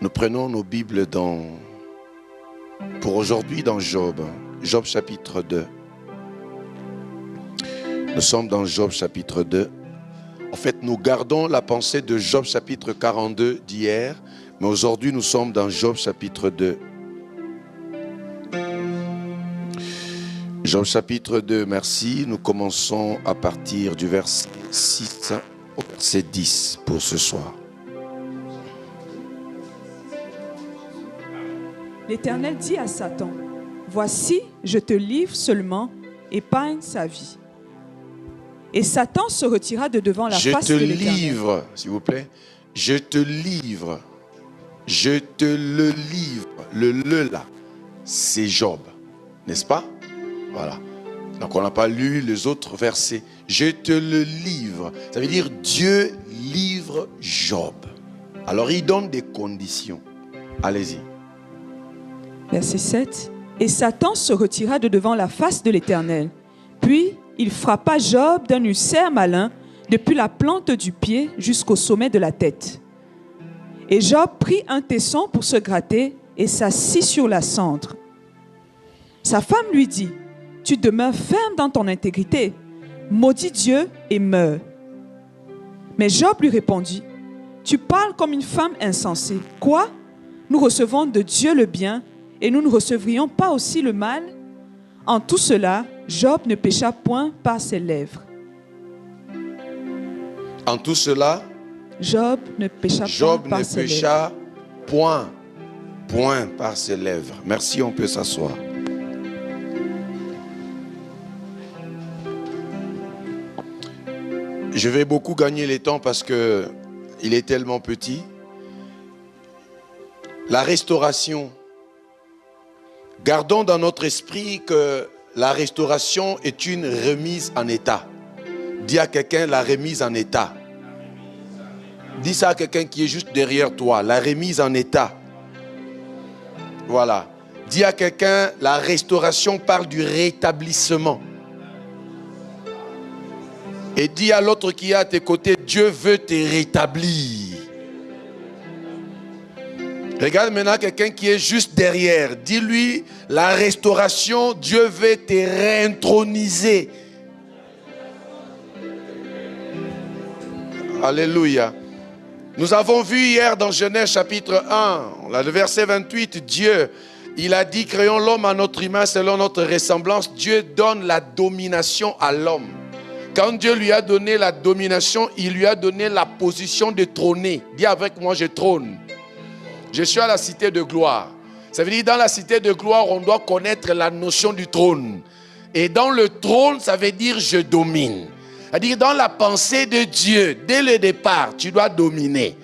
Nous prenons nos Bibles pour aujourd'hui dans Job. Job chapitre 2. Nous sommes dans Job chapitre 2. En fait, nous gardons la pensée de Job chapitre 42 d'hier, mais aujourd'hui nous sommes dans Job chapitre 2. Job chapitre 2, merci. Nous commençons à partir du verset 6 au verset 10 pour ce soir. L'Éternel dit à Satan, « Voici, je te livre seulement, épargne sa vie. » Et Satan se retira de devant la face de l'Éternel. Je te livre, s'il vous plaît. Je te livre. Je te le livre. Le là, c'est Job. N'est-ce pas? Voilà. Donc on n'a pas lu les autres versets. Je te le livre. Ça veut dire Dieu livre Job. Alors il donne des conditions. Allez-y. Verset 7. Et Satan se retira de devant la face de l'Éternel. Puis il frappa Job d'un ulcère malin depuis la plante du pied jusqu'au sommet de la tête. Et Job prit un tesson pour se gratter et s'assit sur la cendre. Sa femme lui dit, « Tu demeures ferme dans ton intégrité. Maudis Dieu et meurs. » Mais Job lui répondit, « Tu parles comme une femme insensée. Quoi? Nous recevons de Dieu le bien et nous ne recevrions pas aussi le mal? » En tout cela, Job ne pécha point par ses lèvres. En tout cela, Job ne pécha point par ses lèvres. Merci, on peut s'asseoir. Je vais beaucoup gagner le temps parce que il est tellement petit. La restauration. Gardons dans notre esprit que la restauration est une remise en état. Dis à quelqu'un la remise en état. Dis ça à quelqu'un qui est juste derrière toi, la remise en état. Voilà. Dis à quelqu'un la restauration parle du rétablissement. Et dis à l'autre qui est à tes côtés, Dieu veut te rétablir. Regarde maintenant quelqu'un qui est juste derrière. Dis-lui, la restauration, Dieu veut te réintroniser. Alléluia. Nous avons vu hier dans Genèse chapitre 1, le verset 28, Dieu, il a dit, créons l'homme à notre image selon notre ressemblance. Dieu donne la domination à l'homme. Quand Dieu lui a donné la domination, il lui a donné la position de trôner. Dis avec moi, je trône. Je suis à la cité de gloire. Ça veut dire dans la cité de gloire, on doit connaître la notion du trône. Et dans le trône, ça veut dire je domine. C'est-à-dire dans la pensée de Dieu, dès le départ, tu dois dominer.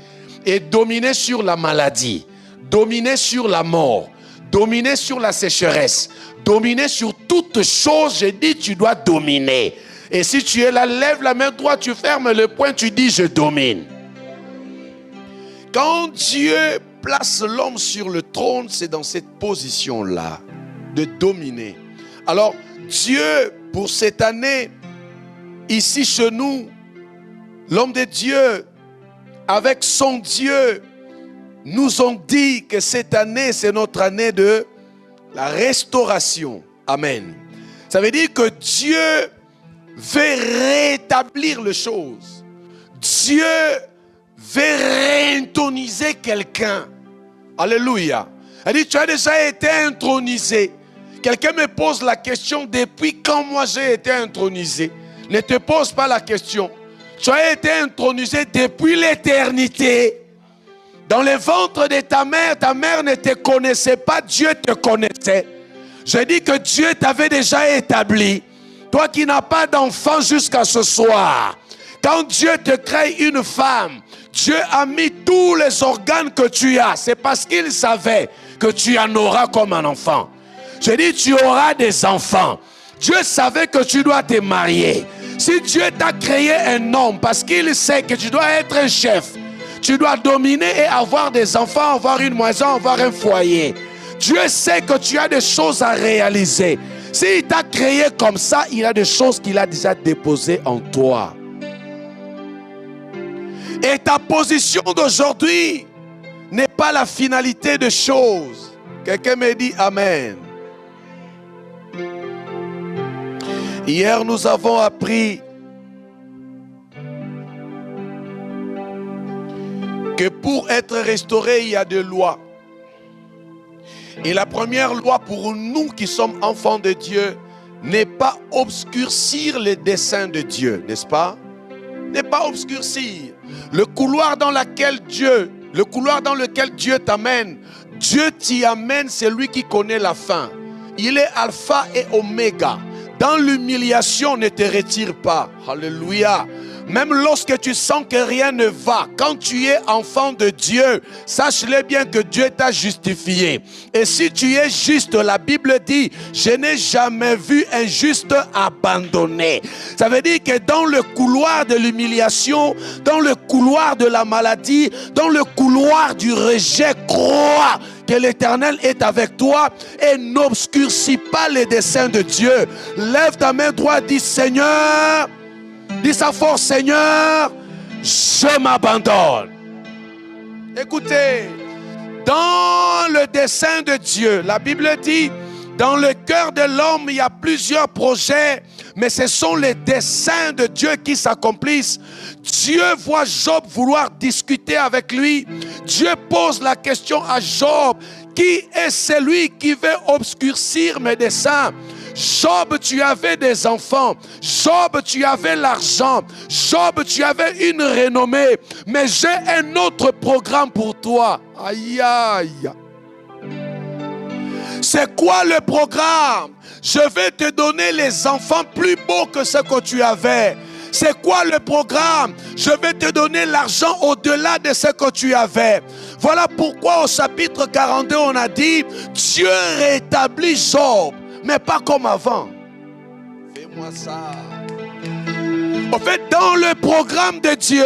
Et dominer sur la maladie, dominer sur la mort, dominer sur la sécheresse, dominer sur toutes choses. Je dis tu dois dominer. Et si tu es là, lève la main droite, tu fermes le poing, tu dis je domine. Quand Dieu place l'homme sur le trône, c'est dans cette position-là de dominer. Alors, Dieu, pour cette année, ici chez nous, l'homme de Dieu, avec son Dieu, nous ont dit que cette année, c'est notre année de la restauration. Amen. Ça veut dire que Dieu veut rétablir les choses. Dieu veut réintroniser quelqu'un. Alléluia. Elle dit, tu as déjà été intronisé. Quelqu'un me pose la question, depuis quand moi j'ai été intronisé? Ne te pose pas la question. Tu as été intronisé depuis l'éternité. Dans le ventre de ta mère ne te connaissait pas, Dieu te connaissait. Je dis que Dieu t'avait déjà établi. Toi qui n'as pas d'enfant jusqu'à ce soir, quand Dieu te crée une femme, Dieu a mis tous les organes que tu as. C'est parce qu'il savait que tu en auras comme un enfant. Je dis, tu auras des enfants. Dieu savait que tu dois te marier. Si Dieu t'a créé un homme, parce qu'il sait que tu dois être un chef, tu dois dominer et avoir des enfants, avoir une maison, avoir un foyer. Dieu sait que tu as des choses à réaliser. S'il t'a créé comme ça, il a des choses qu'il a déjà déposées en toi. Et ta position d'aujourd'hui, n'est pas la finalité des choses. Quelqu'un me dit Amen. Hier, nous avons appris que pour être restauré, il y a des lois. Et la première loi pour nous qui sommes enfants de Dieu n'est pas obscurcir les desseins de Dieu, n'est-ce pas? N'est pas obscurcir. Le couloir dans lequel Dieu t'amène, Dieu t'y amène, c'est lui qui connaît la fin. Il est alpha et oméga. Dans l'humiliation, ne te retire pas. Alléluia. Même lorsque tu sens que rien ne va, quand tu es enfant de Dieu, sache-le bien que Dieu t'a justifié. Et si tu es juste, la Bible dit, je n'ai jamais vu un juste abandonné. Ça veut dire que dans le couloir de l'humiliation, dans le couloir de la maladie, dans le couloir du rejet, crois que l'Éternel est avec toi et n'obscurcis pas les desseins de Dieu. Lève ta main droite, dis Seigneur, dis sa force, Seigneur, je m'abandonne. Écoutez, dans le dessein de Dieu, la Bible dit, dans le cœur de l'homme, il y a plusieurs projets, mais ce sont les desseins de Dieu qui s'accomplissent. Dieu voit Job vouloir discuter avec lui. Dieu pose la question à Job, qui est celui qui veut obscurcir mes desseins? Job, tu avais des enfants. Job, tu avais l'argent. Job, tu avais une renommée. Mais j'ai un autre programme pour toi. Aïe, aïe. C'est quoi le programme? Je vais te donner les enfants plus beaux que ce que tu avais. C'est quoi le programme? Je vais te donner l'argent au-delà de ce que tu avais. Voilà pourquoi au chapitre 42, on a dit, Dieu rétablit Job, mais pas comme avant. Fais-moi ça. En fait, dans le programme de Dieu,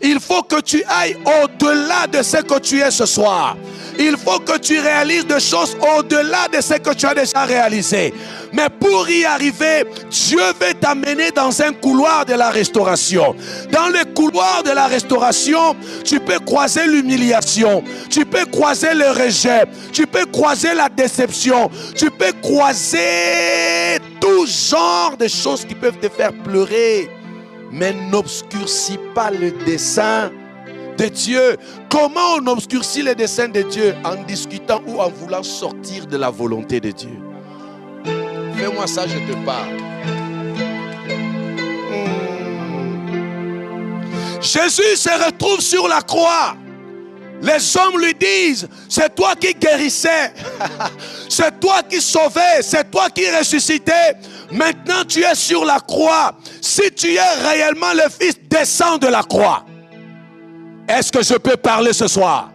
il faut que tu ailles au-delà de ce que tu es ce soir. Il faut que tu réalises des choses au-delà de ce que tu as déjà réalisé. Mais pour y arriver, Dieu veut t'amener dans un couloir de la restauration. Dans le couloir de la restauration, tu peux croiser l'humiliation, tu peux croiser le rejet, tu peux croiser la déception, tu peux croiser tout genre de choses qui peuvent te faire pleurer. Mais n'obscurcis pas le dessein de Dieu. Comment on obscurcit les desseins de Dieu? En discutant ou en voulant sortir de la volonté de Dieu. Fais-moi ça, je te parle. Jésus se retrouve sur la croix. Les hommes lui disent, c'est toi qui guérissais, c'est toi qui sauvais, c'est toi qui ressuscitais. Maintenant tu es sur la croix. Si tu es réellement le Fils, descends de la croix. Est-ce que je peux parler ce soir?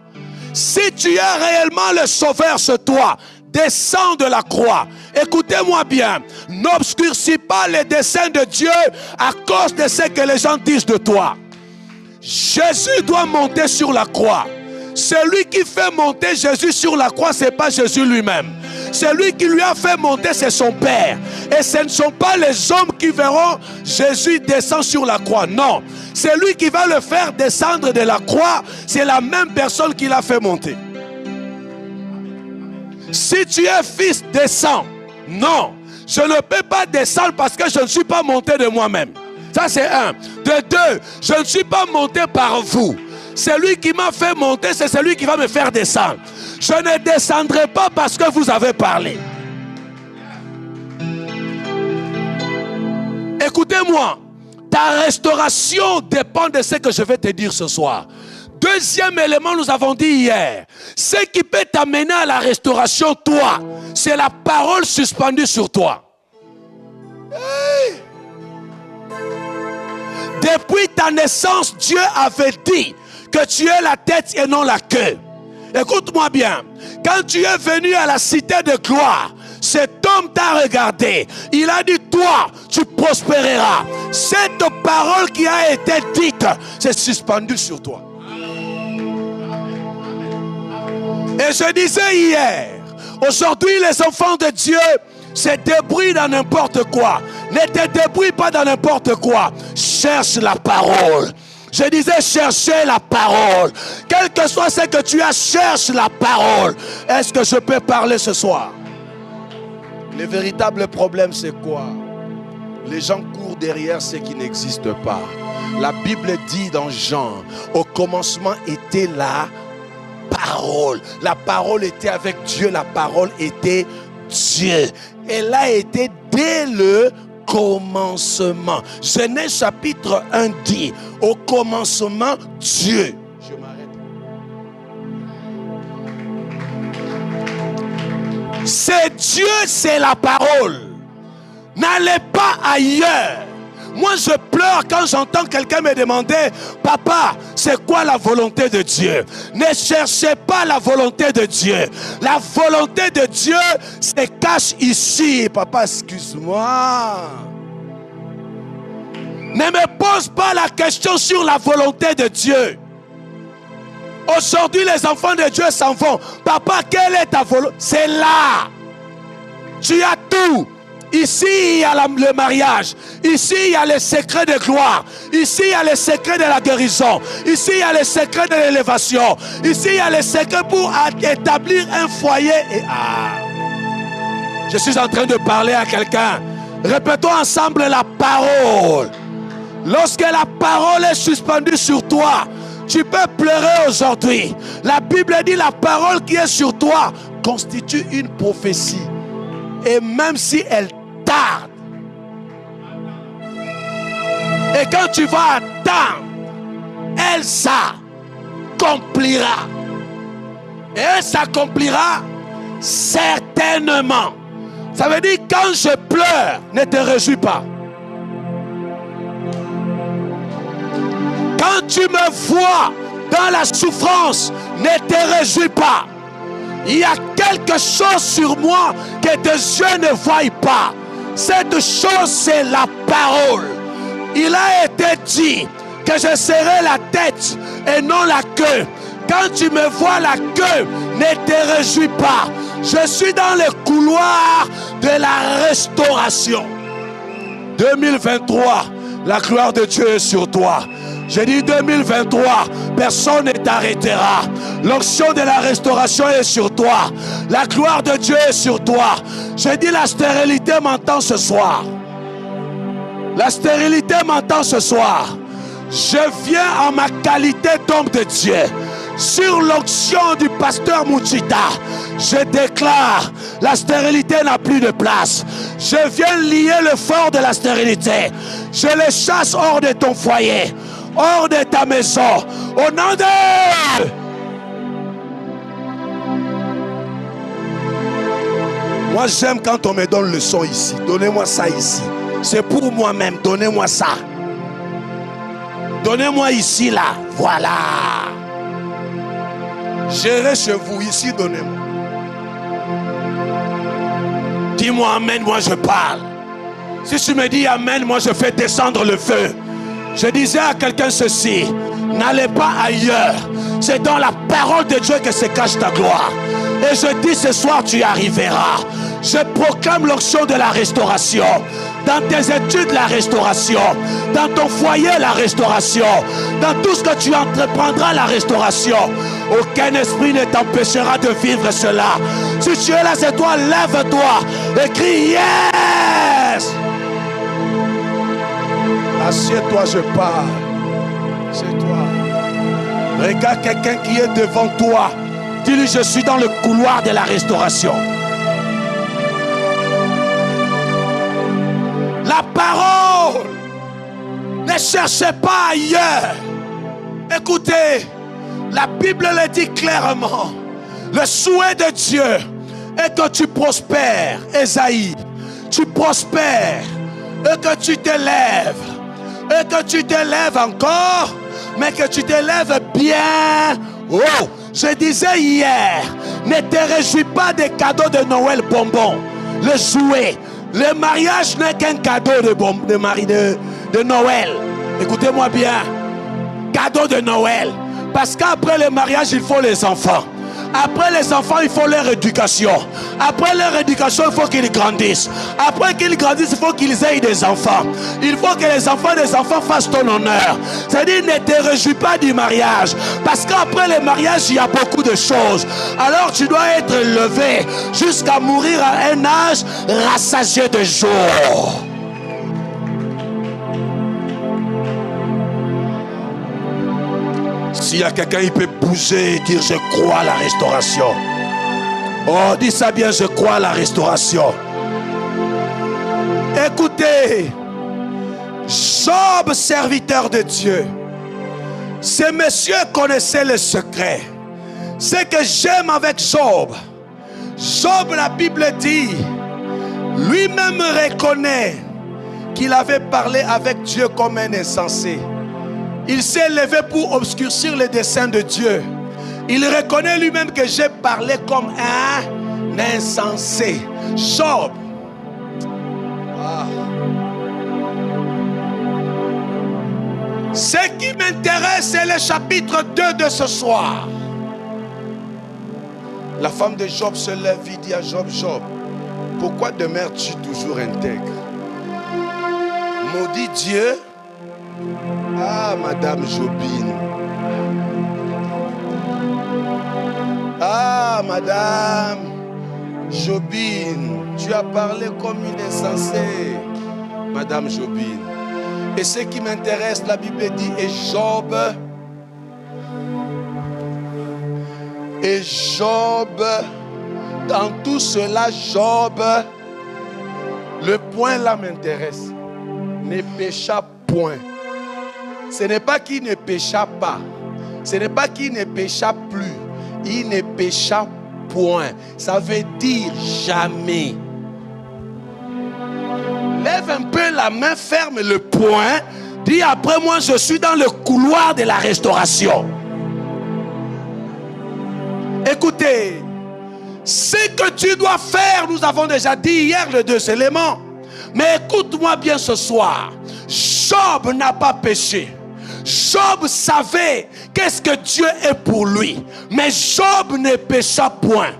Si tu es réellement le Sauveur, c'est toi. Descends de la croix. Écoutez-moi bien. N'obscurcis pas les desseins de Dieu à cause de ce que les gens disent de toi. Jésus doit monter sur la croix. Celui qui fait monter Jésus sur la croix, ce n'est pas Jésus lui-même. Celui qui lui a fait monter, c'est son Père. Et ce ne sont pas les hommes qui verront Jésus descendre sur la croix. Non. C'est lui qui va le faire descendre de la croix. C'est la même personne qui l'a fait monter. Si tu es fils, descends. Non. Je ne peux pas descendre parce que je ne suis pas monté de moi-même. Ça c'est un. De deux, je ne suis pas monté par vous. Celui qui m'a fait monter, c'est celui qui va me faire descendre. Je ne descendrai pas parce que vous avez parlé. Écoutez-moi, ta restauration dépend de ce que je vais te dire ce soir. Deuxième élément, nous avons dit hier, ce qui peut t'amener à la restauration, toi, c'est la parole suspendue sur toi. Hey! Depuis ta naissance, Dieu avait dit que tu es la tête et non la queue. Écoute-moi bien. Quand tu es venu à la cité de gloire, cet homme t'a regardé. Il a dit, toi, tu prospéreras. Cette parole qui a été dite, c'est suspendu sur toi. Et je disais hier, aujourd'hui les enfants de Dieu se débrouillent dans n'importe quoi. Ne te débrouille pas dans n'importe quoi. Cherche la parole. Je disais chercher la parole. Quel que soit ce que tu as, cherche la parole. Est-ce que je peux parler ce soir? Le véritable problème, c'est quoi? Les gens courent derrière ce qui n'existe pas. La Bible dit dans Jean, au commencement était la parole. La parole était avec Dieu, la parole était Dieu. Elle a été dès le commencement. Genèse chapitre 1 dit, au commencement, Dieu. Je m'arrête. C'est Dieu, c'est la parole. N'allez pas ailleurs. Moi, je pleure quand j'entends quelqu'un me demander, papa, c'est quoi la volonté de Dieu? Ne cherchez pas la volonté de Dieu. La volonté de Dieu se cache ici. Papa, excuse-moi. Ne me pose pas la question sur la volonté de Dieu. Aujourd'hui, les enfants de Dieu s'en vont. Papa, quelle est ta volonté? C'est là. Tu as tout. Ici, il y a le mariage. Ici, il y a les secrets de gloire. Ici, il y a les secrets de la guérison. Ici, il y a les secrets de l'élévation. Ici, il y a les secrets pour établir un foyer. Et je suis en train de parler à quelqu'un. Répétons ensemble la parole. Lorsque la parole est suspendue sur toi, tu peux pleurer aujourd'hui. La Bible dit la parole qui est sur toi constitue une prophétie. Et même si elle tarde, et quand tu vas attendre, elle s'accomplira. Et elle s'accomplira certainement. Ça veut dire quand je pleure, ne te réjouis pas. Quand tu me vois dans la souffrance, ne te réjouis pas. Il y a quelque chose sur moi que tes yeux ne voient pas. Cette chose, c'est la parole. Il a été dit que je serai la tête et non la queue. Quand tu me vois la queue, ne te réjouis pas. Je suis dans le couloir de la restauration. 2023, la gloire de Dieu est sur toi. J'ai dit 2023, personne ne t'arrêtera. L'onction de la restauration est sur toi. La gloire de Dieu est sur toi. J'ai dit la stérilité m'entend ce soir. La stérilité m'entend ce soir. Je viens en ma qualité d'homme de Dieu. Sur l'onction du pasteur Mouchita, je déclare, la stérilité n'a plus de place. Je viens lier le fort de la stérilité. Je le chasse hors de ton foyer, hors de ta maison, au nom de... Moi j'aime quand on me donne le son ici. Donnez-moi ça ici. C'est pour moi-même, donnez-moi ça. Donnez-moi ici, là. Voilà. J'irai chez vous, ici, donnez-moi. Dis-moi amen, moi je parle. Si tu me dis amen, moi je fais descendre le feu. Je disais à quelqu'un ceci, n'allez pas ailleurs. C'est dans la parole de Dieu que se cache ta gloire. Et je dis ce soir, tu y arriveras. Je proclame l'onction de la restauration. Dans tes études, la restauration. Dans ton foyer, la restauration. Dans tout ce que tu entreprendras, la restauration. Aucun esprit ne t'empêchera de vivre cela. Si tu es là, c'est toi, lève-toi et crie yes. Assieds-toi, je parle. C'est toi. Regarde quelqu'un qui est devant toi. Dis-lui, je suis dans le couloir de la restauration. La parole. Ne cherchez pas ailleurs. Écoutez, la Bible le dit clairement. Le souhait de Dieu est que tu prospères, Ésaïe. Tu prospères et que tu t'élèves. Et que tu t'élèves encore, mais que tu t'élèves bien haut. Je disais hier, ne te réjouis pas des cadeaux de Noël bonbons, le jouet. Le mariage n'est qu'un cadeau de Noël. Écoutez-moi bien, cadeau de Noël. Parce qu'après le mariage, il faut les enfants. Après les enfants, il faut leur éducation. Après leur éducation, il faut qu'ils grandissent. Après qu'ils grandissent, il faut qu'ils aient des enfants. Il faut que les enfants des enfants fassent ton honneur. C'est-à-dire, ne te réjouis pas du mariage. Parce qu'après le mariage, il y a beaucoup de choses. Alors tu dois être levé jusqu'à mourir à un âge rassasié de jours. S'il y a quelqu'un, il peut bouger et dire: je crois à la restauration. Oh, dis ça bien: je crois à la restauration. Écoutez, Job, serviteur de Dieu, ce monsieur connaissait le secret. Ce que j'aime avec Job, la Bible dit, lui-même reconnaît qu'il avait parlé avec Dieu comme un insensé. Il s'est levé pour obscurcir les desseins de Dieu. Il reconnaît lui-même que j'ai parlé comme un insensé. Job. Ce qui m'intéresse, c'est le chapitre 2 de ce soir. La femme de Job se lève et dit à Job: Job, pourquoi demeures-tu toujours intègre? Maudit Dieu. Ah, Madame Jobine. Ah, Madame Jobine, tu as parlé comme une insensée. Madame Jobine. Et ce qui m'intéresse, la Bible dit, et Job, dans tout cela, Job, le point là m'intéresse, ne pécha point. Ce n'est pas qu'il ne pécha pas, ce n'est pas qu'il ne pécha plus, il ne pécha point. Ça veut dire jamais. Lève un peu la main, ferme le poing. Dis: après moi, je suis dans le couloir de la restauration. Écoutez, ce que tu dois faire, nous avons déjà dit hier les 2 éléments. Mais écoute-moi bien ce soir. Job n'a pas péché. Job savait qu'est-ce que Dieu est pour lui. Mais Job ne pécha point.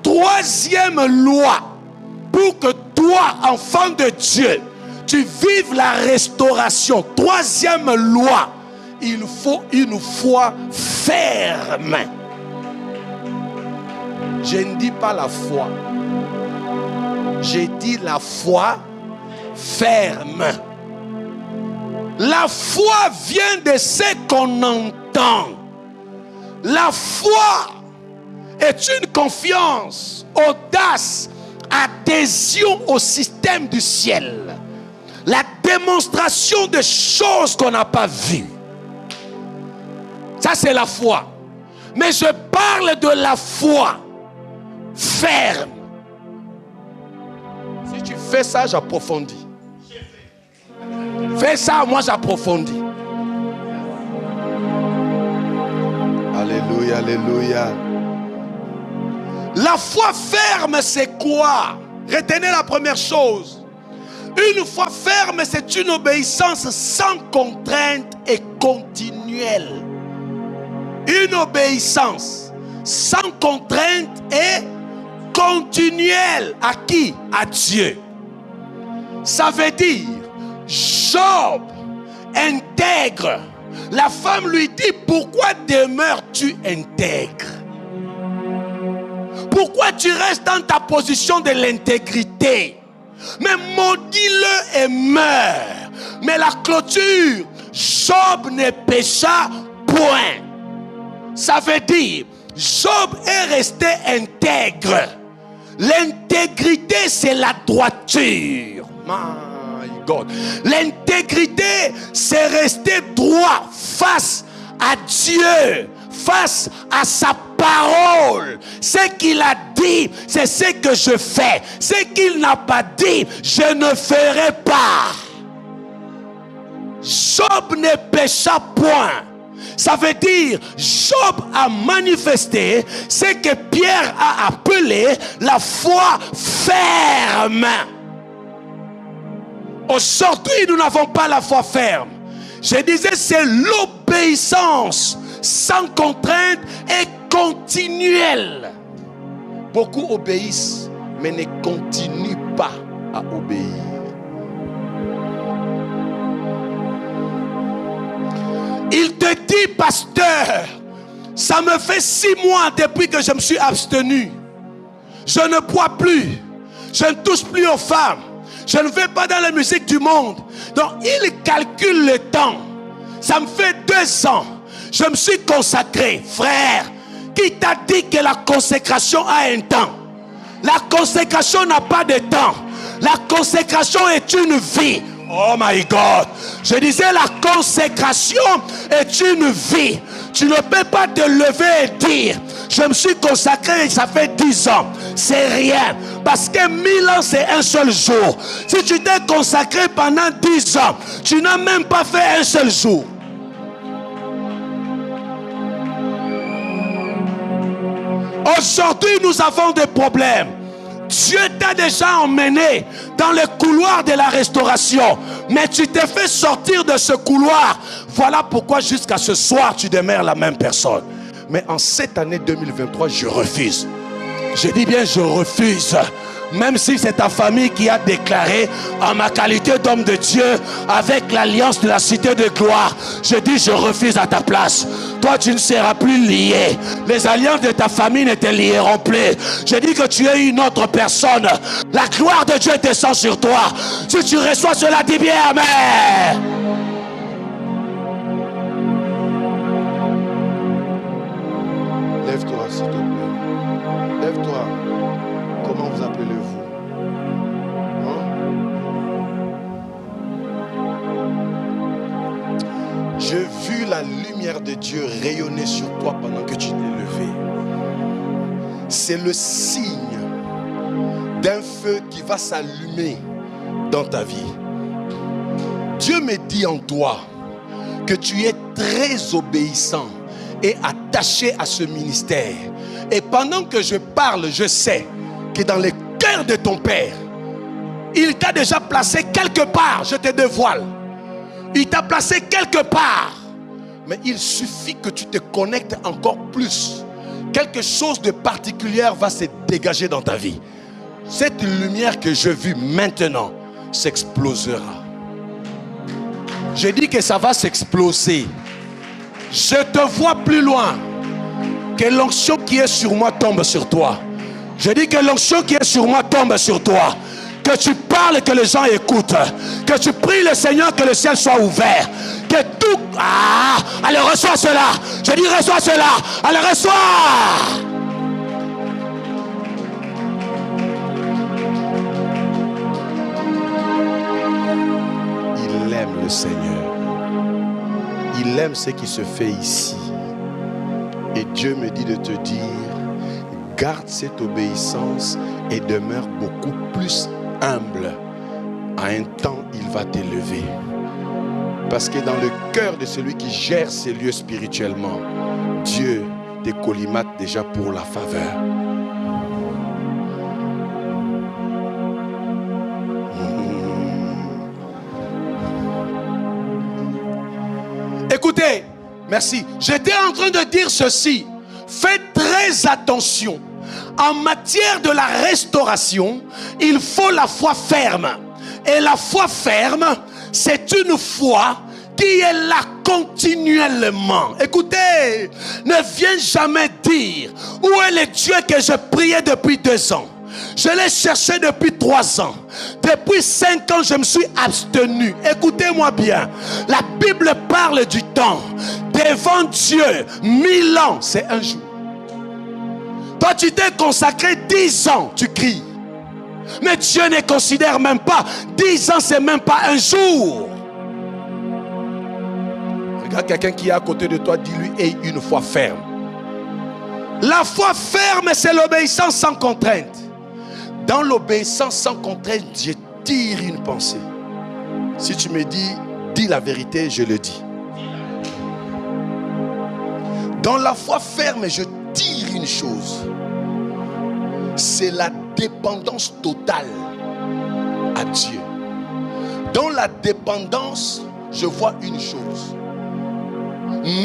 3e loi. Pour que toi, enfant de Dieu, tu vives la restauration. 3e loi. Il faut une foi ferme. Je ne dis pas la foi. J'ai dit la foi ferme. La foi vient de ce qu'on entend. La foi est une confiance, audace, adhésion au système du ciel. La démonstration de choses qu'on n'a pas vues. Ça, c'est la foi. Mais je parle de la foi ferme. Si tu fais ça, j'approfondis. Fais ça, moi j'approfondis. Alléluia, alléluia. La foi ferme, c'est quoi? Retenez la première chose. Une foi ferme, c'est une obéissance sans contrainte et continuelle. Une obéissance sans contrainte et continuelle. À qui? À Dieu. Ça veut dire, Job intègre. La femme lui dit: pourquoi demeures-tu intègre? Pourquoi tu restes dans ta position de l'intégrité? Mais maudis-le et meurs. Mais la clôture, Job ne pécha point. Ça veut dire, Job est resté intègre. L'intégrité, c'est la droiture. My God. L'intégrité, c'est rester droit face à Dieu, face à sa parole. Ce qu'il a dit, c'est ce que je fais. Ce qu'il n'a pas dit, je ne ferai pas. Job ne pécha point. Ça veut dire, Job a manifesté ce que Pierre a appelé la foi ferme. Aujourd'hui, nous n'avons pas la foi ferme. Je disais, c'est l'obéissance sans contrainte et continuelle. Beaucoup obéissent, mais ne continuent pas à obéir. Il te dit, pasteur, ça me fait 6 mois depuis que je me suis abstenu. Je ne bois plus. Je ne touche plus aux femmes. Je ne vais pas dans la musique du monde. Donc il calcule le temps. Ça me fait 2 ans. Je me suis consacré. Frère, qui t'a dit que la consécration a un temps? La consécration n'a pas de temps. La consécration est une vie. Oh my God. Je disais, la consécration est une vie. Tu ne peux pas te lever et dire, je me suis consacré et ça fait 10 ans. C'est rien. Parce que 1000 ans, c'est un seul jour. Si tu t'es consacré pendant 10 ans, tu n'as même pas fait un seul jour. Aujourd'hui, nous avons des problèmes. Dieu t'a déjà emmené dans le couloir de la restauration, mais tu t'es fait sortir de ce couloir. Voilà pourquoi jusqu'à ce soir tu demeures la même personne. Mais en cette année 2023, je refuse. Je dis bien je refuse. Même si c'est ta famille qui a déclaré, en ma qualité d'homme de Dieu, avec l'alliance de la cité de gloire, je dis je refuse à ta place. Toi tu ne seras plus lié. Les alliances de ta famille ne te lieront plus. Je dis que tu es une autre personne. La gloire de Dieu descend sur toi. Si tu reçois cela, dis bien amen. Lève-toi s'il te plaît. Lève-toi. Comment vous appelez-vous? J'ai vu la lumière de Dieu rayonner sur toi pendant que tu t'es levé. C'est le signe d'un feu qui va s'allumer dans ta vie. Dieu me dit en toi que tu es très obéissant et attaché à ce ministère. Et pendant que je parle, je sais que dans le cœur de ton Père, il t'a déjà placé quelque part. Je te dévoile. Il t'a placé quelque part. Mais il suffit que tu te connectes encore plus. Quelque chose de particulier va se dégager dans ta vie. Cette lumière que je vis maintenant s'explosera. Je dis que ça va s'exploser. Je te vois plus loin. Que l'onction qui est sur moi tombe sur toi. Je dis que l'onction qui est sur moi tombe sur toi. Que tu parles, que les gens écoutent. Que tu pries le Seigneur, que le ciel soit ouvert. Que tout... Ah! Allez, reçois cela. Je dis reçois cela. Allez, reçois. Il aime le Seigneur. Il aime ce qui se fait ici. Et Dieu me dit de te dire, garde cette obéissance et demeure beaucoup plus humble. À un temps, il va t'élever. Parce que dans le cœur de celui qui gère ces lieux spirituellement, Dieu te collimate déjà pour la faveur. Écoutez, merci. J'étais en train de dire ceci. Faites très attention. En matière de la restauration, il faut la foi ferme. Et la foi ferme, c'est une foi qui est là continuellement. Écoutez, ne viens jamais dire où est le Dieu que je priais depuis 2 ans. Je l'ai cherché depuis 3 ans. Depuis 5 ans, je me suis abstenu. Écoutez-moi bien. La Bible parle du temps. Devant Dieu, 1000 ans, c'est un jour. Toi, tu t'es consacré 10 ans, tu cries. Mais Dieu ne considère même pas. 10 ans, c'est même pas un jour. Regarde quelqu'un qui est à côté de toi, dis-lui, aie une foi ferme. La foi ferme, c'est l'obéissance sans contrainte. Dans l'obéissance sans contrainte, je tire une pensée. Si tu me dis la vérité, je le dis. Dans la foi ferme, je tire une chose. C'est la dépendance totale à Dieu. Dans la dépendance, je vois une chose.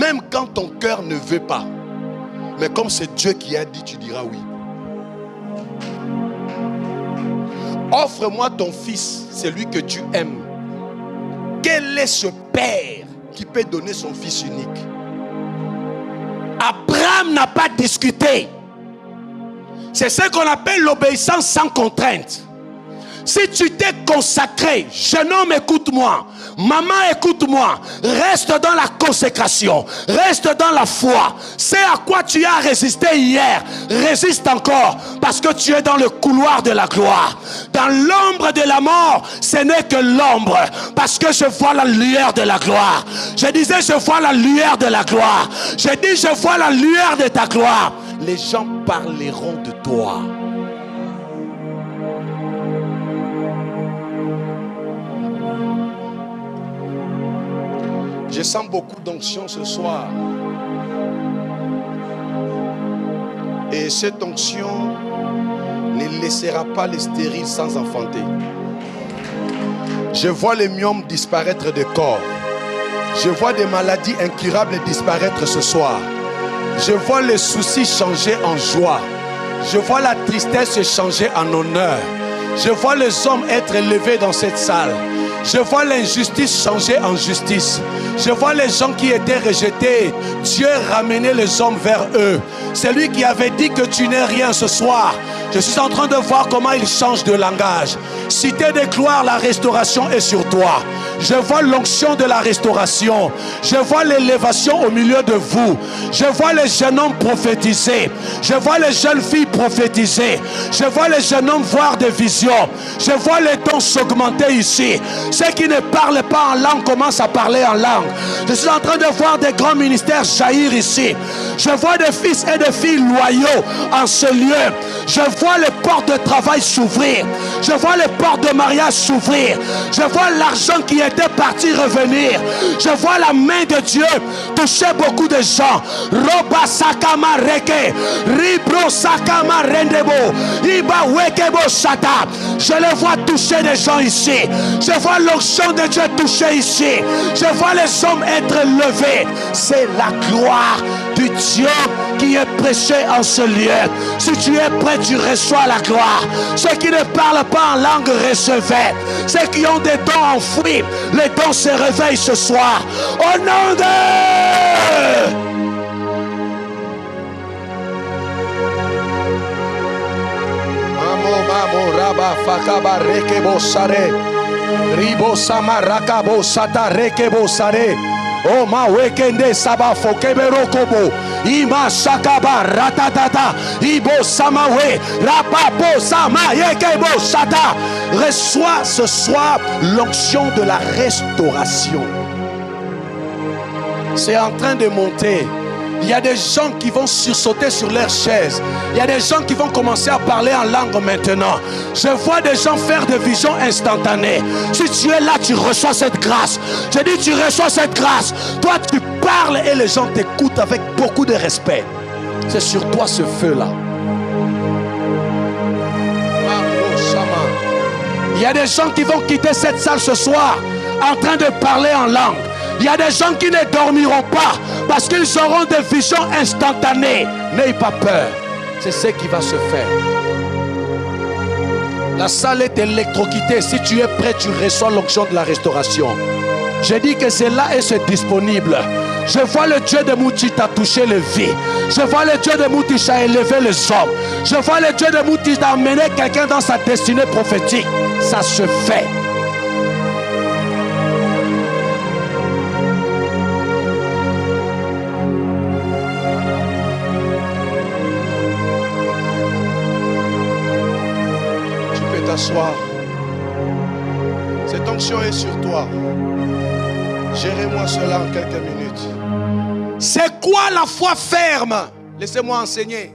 Même quand ton cœur ne veut pas. Mais comme c'est Dieu qui a dit, tu diras oui. Offre-moi ton fils, celui que tu aimes. Quel est ce père qui peut donner son fils unique? Abraham n'a pas discuté. C'est ce qu'on appelle l'obéissance sans contrainte. Si tu t'es consacré, jeune homme, écoute-moi. Maman, écoute-moi. Reste dans la consécration. Reste dans la foi. C'est à quoi tu as résisté hier. Résiste encore. Parce que tu es dans le couloir de la gloire. Dans l'ombre de la mort, ce n'est que l'ombre. Parce que je vois la lueur de la gloire. Je disais, je vois la lueur de la gloire. Je dis, je vois la lueur de ta gloire. Les gens parleront de toi. Je sens beaucoup d'onction ce soir. Et cette onction ne laissera pas les stériles sans enfanter. Je vois les myomes disparaître des corps. Je vois des maladies incurables disparaître ce soir. Je vois les soucis changer en joie. Je vois la tristesse changer en honneur. Je vois les hommes être élevés dans cette salle. Je vois l'injustice changer en justice. Je vois les gens qui étaient rejetés, Dieu ramener les hommes vers eux. C'est lui qui avait dit que tu n'es rien ce soir. Je suis en train de voir comment il change de langage. Cité de gloire, la restauration est sur toi. Je vois l'onction de la restauration. Je vois l'élévation au milieu de vous. Je vois les jeunes hommes prophétiser. Je vois les jeunes filles prophétiser. Je vois les jeunes hommes voir des visions. Je vois les dons s'augmenter ici. Ceux qui ne parlent pas en langue commencent à parler en langue. Je suis en train de voir des grands ministères jaillir ici. Je vois des fils et des filles loyaux en ce lieu. Je vois les portes de travail s'ouvrir. Je vois les portes de mariage s'ouvrir. Je vois l'argent qui était parti revenir. Je vois la main de Dieu toucher beaucoup de gens. Roba sakama reke, ribro sakama rendebo, iba wekebo shata. Je les vois toucher des gens ici. Je vois l'onction de Dieu toucher ici. Je vois les hommes être levés. C'est la gloire du Dieu qui est prêché en ce lieu. Si tu es prêt, tu reçois la gloire. Ceux qui ne parlent pas en langue, recevez. Ceux qui ont des dons enfouis, les dons se réveillent ce soir. Au nom de... Mamo raba fakaba rekebo sare. Ribo samaraka bo sata rekebo sare. Oh ma wekende saba fokebero kobo. Ima shakaba ratatata. Ibo samawe rapapo sama yekebo sata. Reçois ce soir l'onction de la restauration. C'est en train de monter. Il y a des gens qui vont sursauter sur leurs chaises. Il y a des gens qui vont commencer à parler en langue maintenant. Je vois des gens faire des visions instantanées. Si tu es là, tu reçois cette grâce. Je dis, tu reçois cette grâce. Toi, tu parles et les gens t'écoutent avec beaucoup de respect. C'est sur toi ce feu-là. Il y a des gens qui vont quitter cette salle ce soir en train de parler en langue. Il y a des gens qui ne dormiront pas parce qu'ils auront des visions instantanées. N'ayez pas peur. C'est ce qui va se faire. La salle est électrocutée. Si tu es prêt, tu reçois l'onction de la restauration. Je dis que c'est là et c'est disponible. Je vois le Dieu de Moutita toucher les vies. Je vois le Dieu de Moutita élever les hommes. Je vois le Dieu de Moutita amener quelqu'un dans sa destinée prophétique. Ça se fait. T'asseoir. Cette onction est sur toi. Gérez-moi cela en quelques minutes. C'est quoi la foi ferme? Laissez-moi enseigner.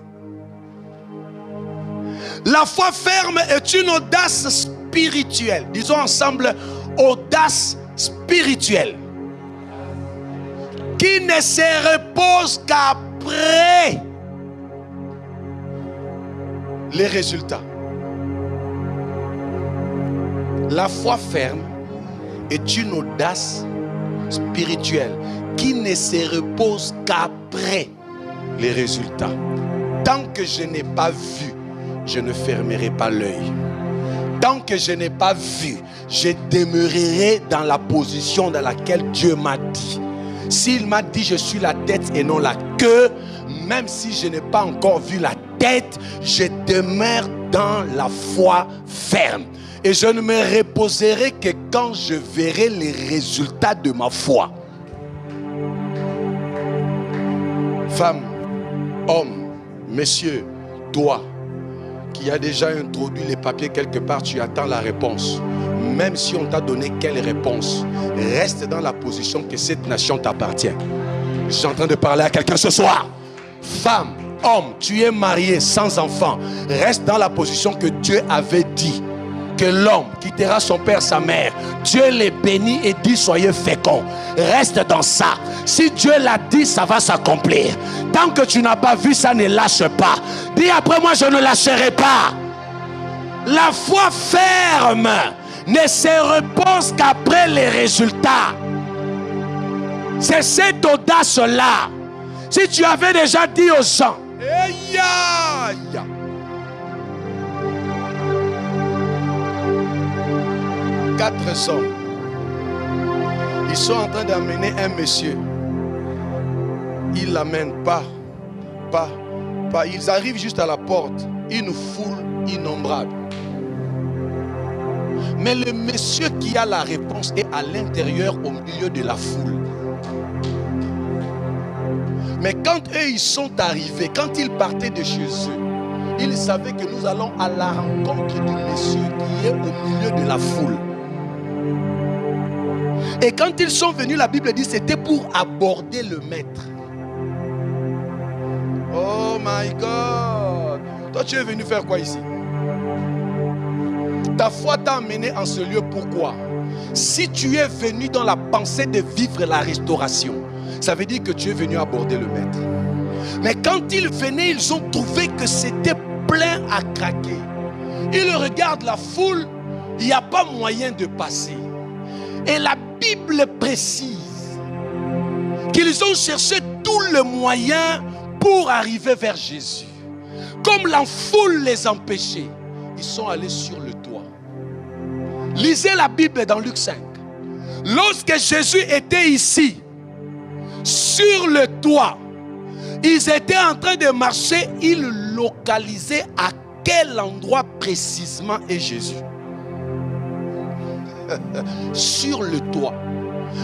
La foi ferme est une audace spirituelle. Disons ensemble, audace spirituelle. Qui ne se repose qu'après les résultats. La foi ferme est une audace spirituel qui ne se repose qu'après les résultats. Tant que je n'ai pas vu, je ne fermerai pas l'œil. Tant que je n'ai pas vu, je demeurerai dans la position dans laquelle Dieu m'a dit. S'il m'a dit je suis la tête et non la queue, même si je n'ai pas encore vu la tête, je demeure dans la foi ferme. Et je ne me reposerai que quand je verrai les résultats de ma foi. Femme, homme, monsieur, toi, qui a déjà introduit les papiers quelque part, tu attends la réponse. Même si on t'a donné quelle réponse, reste dans la position que cette nation t'appartient. Je suis en train de parler à quelqu'un ce soir. Femme, homme, tu es marié sans enfant. Reste dans la position que Dieu avait dit. Que l'homme quittera son père, sa mère. Dieu les bénit et dit soyez féconds. Reste dans ça. Si Dieu l'a dit, ça va s'accomplir. Tant que tu n'as pas vu, ça ne lâche pas. Dis après moi, je ne lâcherai pas. La foi ferme ne se repose qu'après les résultats. C'est cette audace-là. Si tu avais déjà dit aux gens, 4 hommes, ils sont en train d'amener un monsieur. Ils l'amènent pas. Ils arrivent juste à la porte. Une foule innombrable. Mais le monsieur qui a la réponse est à l'intérieur, au milieu de la foule. Mais quand eux, ils sont arrivés, quand ils partaient de chez eux, ils savaient que nous allons à la rencontre du monsieur qui est au milieu de la foule. Et quand ils sont venus, la Bible dit que c'était pour aborder le maître. Oh my God! Toi, tu es venu faire quoi ici? Ta foi t'a amené en ce lieu, pourquoi? Si tu es venu dans la pensée de vivre la restauration, ça veut dire que tu es venu aborder le maître. Mais quand ils venaient, ils ont trouvé que c'était plein à craquer. Ils regardent la foule, il n'y a pas moyen de passer. Et la Bible précise qu'ils ont cherché tous les moyens pour arriver vers Jésus. Comme la foule les empêchait, ils sont allés sur le toit. Lisez la Bible dans Luc 5. Lorsque Jésus était ici, sur le toit, ils étaient en train de marcher, ils localisaient à quel endroit précisément est Jésus. Sur le toit,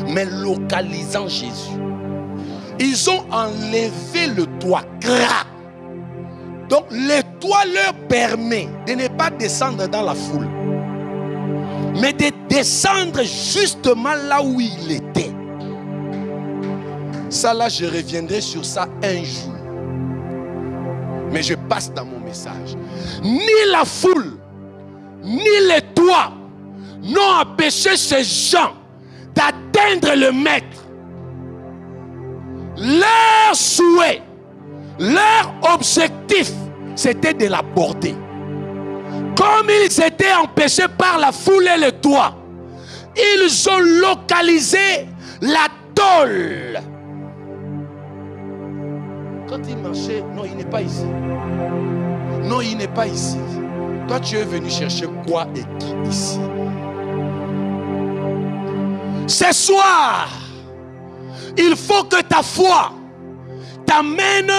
mais localisant Jésus. Ils ont enlevé le toit. Donc le toit leur permet de ne pas descendre dans la foule, mais de descendre justement là où il était. Ça là, je reviendrai sur ça un jour. Mais je passe dans mon message. Ni la foule, ni le toit n'ont empêché ces gens d'atteindre le maître. Leur souhait, leur objectif, c'était de l'aborder. Comme ils étaient empêchés par la foule et le toit, ils ont localisé la tôle. Quand il marchait, non, il n'est pas ici. Non, il n'est pas ici. Toi, tu es venu chercher quoi et qui ici? Ce soir, il faut que ta foi t'amène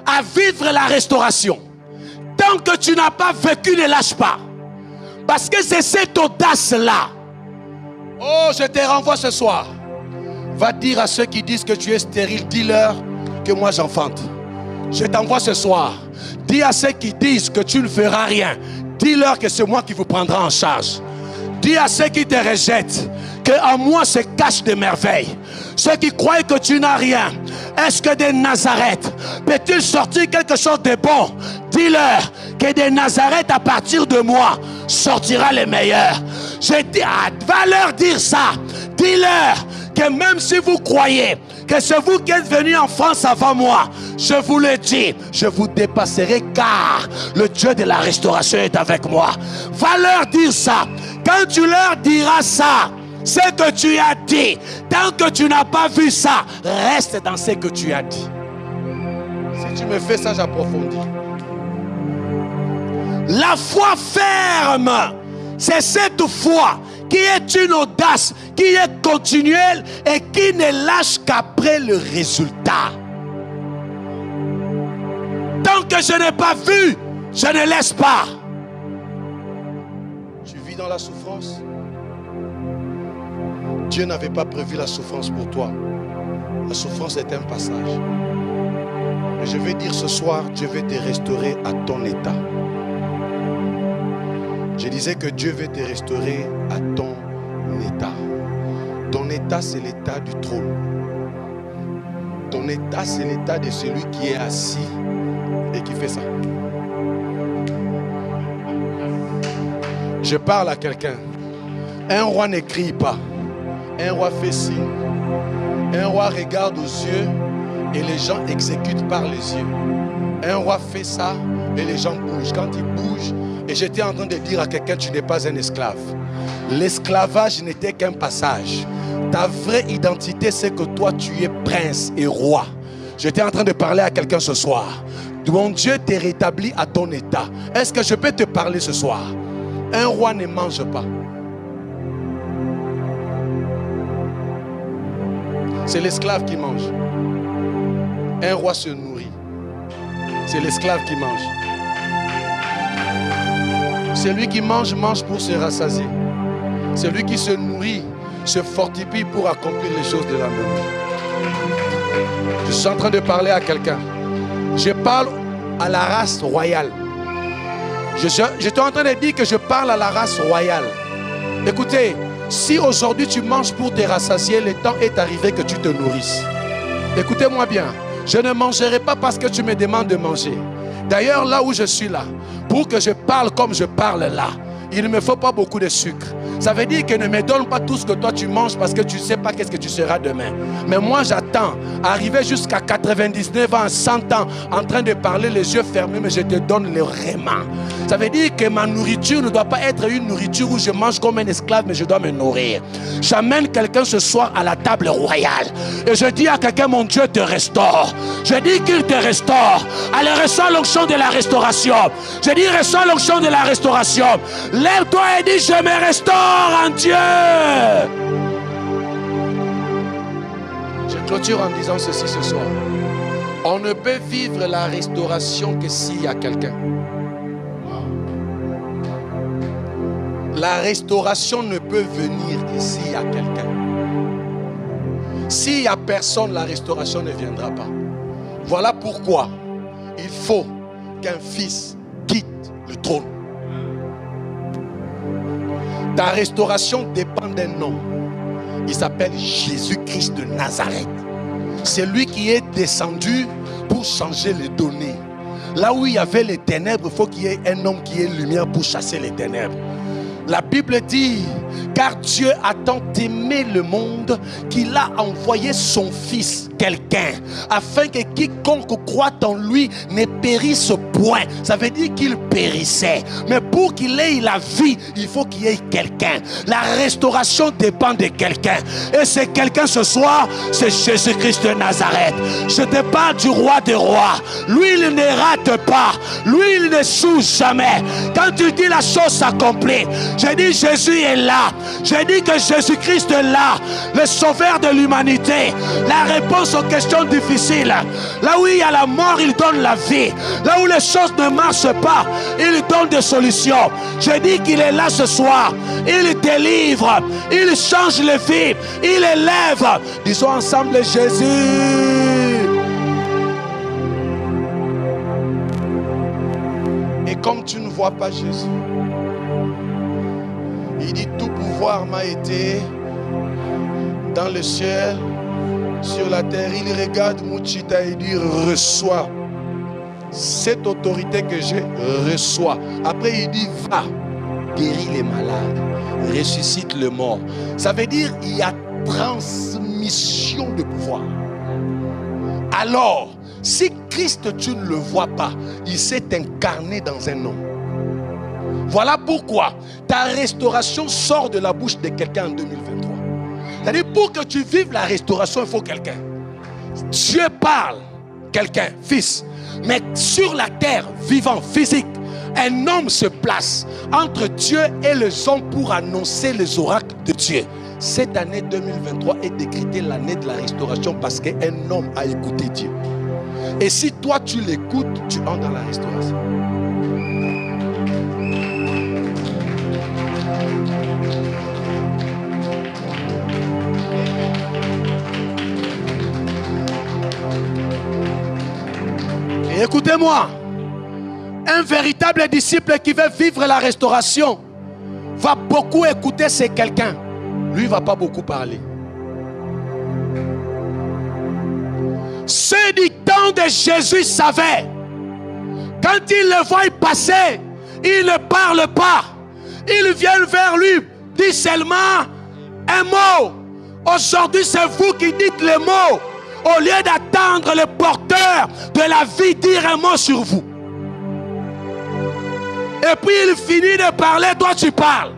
à vivre la restauration. Tant que tu n'as pas vécu, ne lâche pas. Parce que c'est cette audace-là. Oh, je te renvoie ce soir. Va dire à ceux qui disent que tu es stérile, dis-leur que moi j'enfante. Je t'envoie ce soir. Dis à ceux qui disent que tu ne feras rien, dis-leur que c'est moi qui vous prendrai en charge. Dis à ceux qui te rejettent qu'en moi se cachent des merveilles. Ceux qui croient que tu n'as rien, est-ce que de Nazareth peut-il sortir quelque chose de bon? Dis-leur que de Nazareth à partir de moi sortira les meilleurs. Je dis, va leur dire ça. Dis-leur que même si vous croyez que c'est vous qui êtes venus en France avant moi, je vous le dis, je vous dépasserai car le Dieu de la restauration est avec moi. Va leur dire ça. Quand tu leur diras ça, Ce que tu as dit. Tant que tu n'as pas vu ça, reste dans ce que tu as dit. Si tu me fais ça, j'approfondis. La foi ferme, c'est cette foi qui est une audace, qui est continuelle et qui ne lâche qu'après le résultat. Tant que je n'ai pas vu, je ne laisse pas. Tu vis dans la souffrance. Dieu n'avait pas prévu la souffrance pour toi. La souffrance est un passage. Mais je vais dire ce soir, Dieu veut te restaurer à ton état. Je disais que Dieu veut te restaurer à ton état. Ton état, c'est l'état du trône. Ton état, c'est l'état de celui qui est assis et qui fait ça. Je parle à quelqu'un. Un roi ne crie pas. Un roi fait signe. Un roi regarde aux yeux et les gens exécutent par les yeux. Un roi fait ça et les gens bougent. Quand ils bougent, et j'étais en train de dire à quelqu'un, tu n'es pas un esclave. L'esclavage n'était qu'un passage. Ta vraie identité, c'est que toi, tu es prince et roi. J'étais en train de parler à quelqu'un ce soir. Mon Dieu t'est rétabli à ton état. Est-ce que je peux te parler ce soir? Un roi ne mange pas. C'est l'esclave qui mange. Un roi se nourrit. C'est l'esclave qui mange. Celui qui mange, mange pour se rassasier. Celui qui se nourrit, se fortifie pour accomplir les choses de la même. Je suis en train de parler à quelqu'un. Je parle à la race royale. Je suis en train de dire que je parle à la race royale. Écoutez, si aujourd'hui tu manges pour te rassasier, le temps est arrivé que tu te nourrisses. Écoutez-moi bien. Je ne mangerai pas parce que tu me demandes de manger. D'ailleurs, là où je suis là, pour que je parle comme je parle là, il ne me faut pas beaucoup de sucre. Ça veut dire que ne me donne pas tout ce que toi tu manges parce que tu ne sais pas qu'est-ce que tu seras demain. Mais moi j'attends, arriver jusqu'à 99 ans, 100 ans, en train de parler les yeux fermés, mais je te donne le réma. Ça veut dire que ma nourriture ne doit pas être une nourriture où je mange comme un esclave, mais je dois me nourrir. J'amène quelqu'un ce soir à la table royale. Et je dis à quelqu'un, mon Dieu te restaure. Je dis qu'il te restaure. Allez, reçois l'onction de la restauration. Je dis, reçois l'onction de la restauration. Lève-toi et dis, je me restaure en Dieu. Je clôture en disant ceci ce soir. On ne peut vivre la restauration que s'il y a quelqu'un. La restauration ne peut venir que s'il y a quelqu'un. S'il n'y a personne, la restauration ne viendra pas. Voilà pourquoi il faut qu'un fils quitte le trône. Ta restauration dépend d'un homme. Il s'appelle Jésus-Christ de Nazareth. C'est lui qui est descendu pour changer les données. Là où il y avait les ténèbres, il faut qu'il y ait un homme qui ait lumière pour chasser les ténèbres. La Bible dit, car Dieu a tant aimé le monde qu'il a envoyé son Fils, quelqu'un, afin que quiconque croit en lui ne périsse point. Ça veut dire qu'il périssait. Mais pour qu'il ait la vie, il faut qu'il y ait quelqu'un. La restauration dépend de quelqu'un. Et c'est quelqu'un ce soir, c'est Jésus-Christ de Nazareth. Je te parle du roi des rois. Lui, il ne rate pas. Lui, il ne souille jamais. Quand tu dis la chose s'accomplit, je dis Jésus est là. Je dis que Jésus-Christ est là, le sauveur de l'humanité. La réponse aux questions difficiles. Là où il y a la mort, il donne la vie. Là où les choses ne marchent pas, il donne des solutions. Je dis qu'il est là ce soir. Il délivre, il change les vies, il élève. Disons ensemble Jésus. Et comme tu ne vois pas Jésus, il dit tout pouvoir m'a été dans le ciel, sur la terre. Il regarde Mouchita et dit reçois cette autorité que j'ai, reçois. Après il dit va, guéris les malades, ressuscite le mort. Ça veut dire il y a transmission de pouvoir. Alors, si Christ tu ne le vois pas, il s'est incarné dans un homme. Voilà pourquoi ta restauration sort de la bouche de quelqu'un en 2023. C'est-à-dire, pour que tu vives la restauration, il faut quelqu'un. Dieu parle, quelqu'un, fils. Mais sur la terre, vivant, physique, un homme se place entre Dieu et les hommes pour annoncer les oracles de Dieu. Cette année 2023 est décrétée l'année de la restauration parce qu'un homme a écouté Dieu. Et si toi tu l'écoutes, tu entres dans la restauration. Et écoutez-moi, un véritable disciple qui veut vivre la restauration va beaucoup écouter c'est quelqu'un. Lui ne va pas beaucoup parler. Ceux du temps de Jésus savaient. Quand ils le voient passer, ils ne parlent pas. Ils viennent vers lui, disent seulement un mot. Aujourd'hui, c'est vous qui dites le mot. Au lieu d'attendre le porteur de la vie dire un mot sur vous. Et puis il finit de parler, toi tu parles.